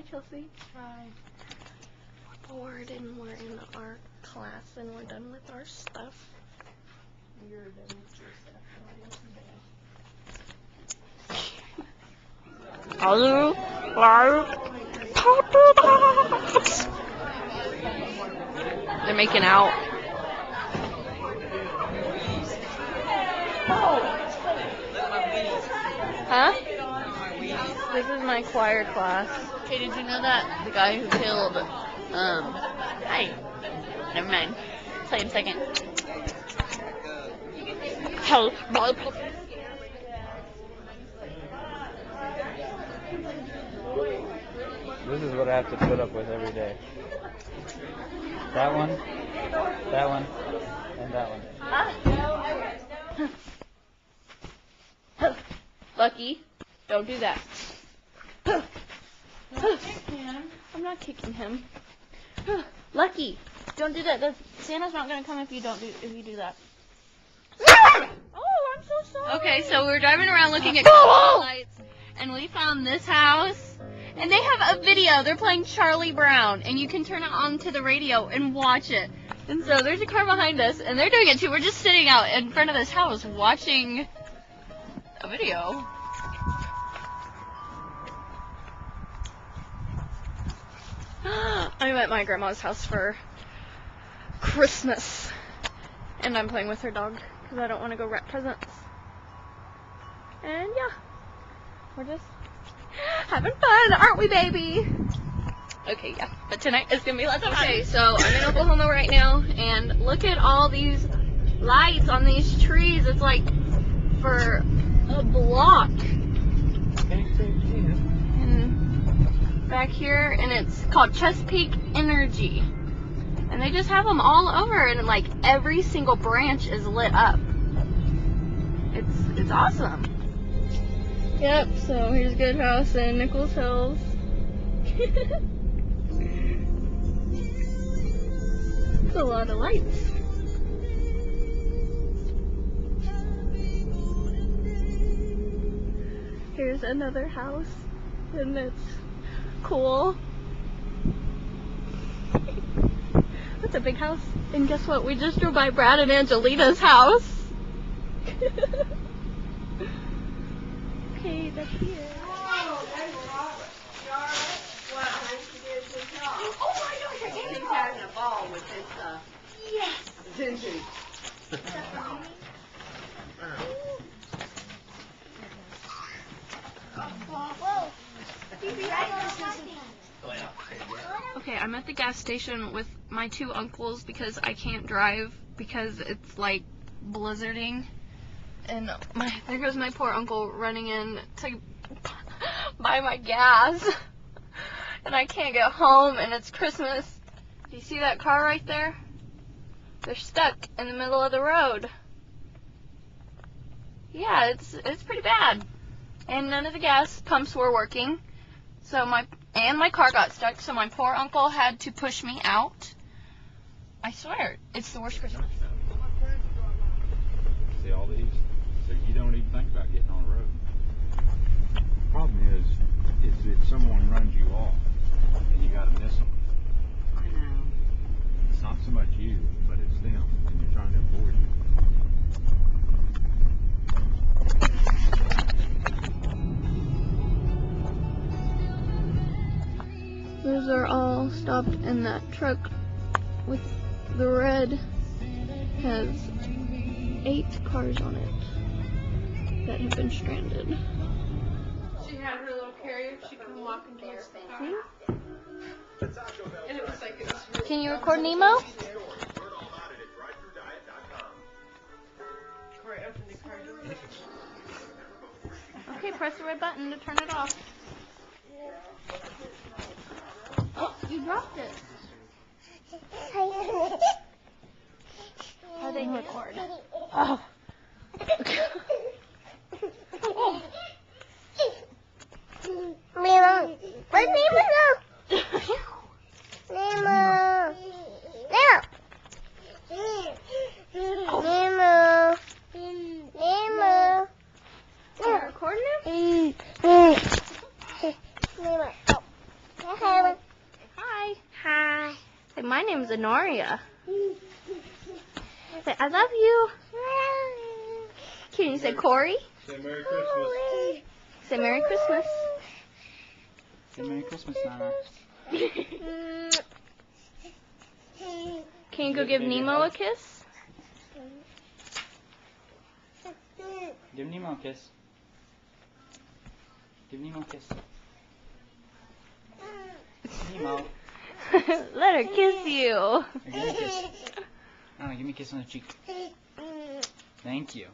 Chelsea. Hi. We're bored and we're in our class and we're done with our stuff. You're done with your stuff. Are you like puppy dogs? They're making out. Huh? This is my choir class. Hey, did you know that the guy who killed, hi. Never mind. Play in a second. Hey. This is what I have to put up with every day. That one, and that one. Lucky, don't do that. I'm not kicking him. Lucky, don't do that. Santa's not gonna come if you do that. Oh, I'm so sorry. Okay, so we were driving around looking at Christmas lights, and we found this house, and they have a video. They're playing Charlie Brown, and you can turn it on to the radio and watch it. And so there's a car behind us, and they're doing it too. We're just sitting out in front of this house watching a video. I'm at my grandma's house for Christmas, and I'm playing with her dog because I don't want to go wrap presents. And yeah, we're just having fun, aren't we, baby? Okay, yeah, but tonight is gonna be lots of fun. Okay, so I'm in Oklahoma right now, and look at all these lights on these trees. It's like for a block. And back here, and it's called Chesapeake Energy. And they just have them all over, and like every single branch is lit up. It's awesome. Yep, so here's Good House in Nichols Hills. It's a lot of lights. Here's another house, and it's cool. That's a big house. And guess what? We just drove by Brad and Angelina's house. Okay, that's here. Oh, that's wow, nice to get this job. Oh my gosh, I keep having a ball with this stuff. Yes. Okay, I'm at the gas station with my two uncles because I can't drive because it's like blizzarding. And there goes my poor uncle running in to buy my gas. And I can't get home, and it's Christmas. Do you see that car right there? They're stuck in the middle of the road. Yeah, it's pretty bad. And none of the gas pumps were working. So my car got stuck, so my poor uncle had to push me out. I swear, it's the worst Christmas. See all these? So you don't even think about getting on the road. The problem is if someone runs you off and you gotta miss them. I know. It's not so much you, but it's them, and you're trying to avoid it. Those are all stopped in that truck with the red has 8 cars on it that have been stranded. She had her little carrier. She could walk into your space. And it was like it was really Can you record Nemo? Corey opened the car door. Okay, press the red button to turn it off. Oh, you dropped it. How they record? Oh. Nemo. Where's Nemo? Nemo. Nemo. Nemo. Nemo. Are you recording him? Nemo. Oh. name's Honoria. Say, I love you. Can you say Corey? Say Merry Christmas. Say Merry Christmas. Say Merry Christmas, Nana. Can you go give Nemo a kiss? Give Nemo a kiss. Give Nemo a kiss. Nemo. Let her kiss you. Give me a kiss. Nana, give me a kiss on the cheek. Thank you.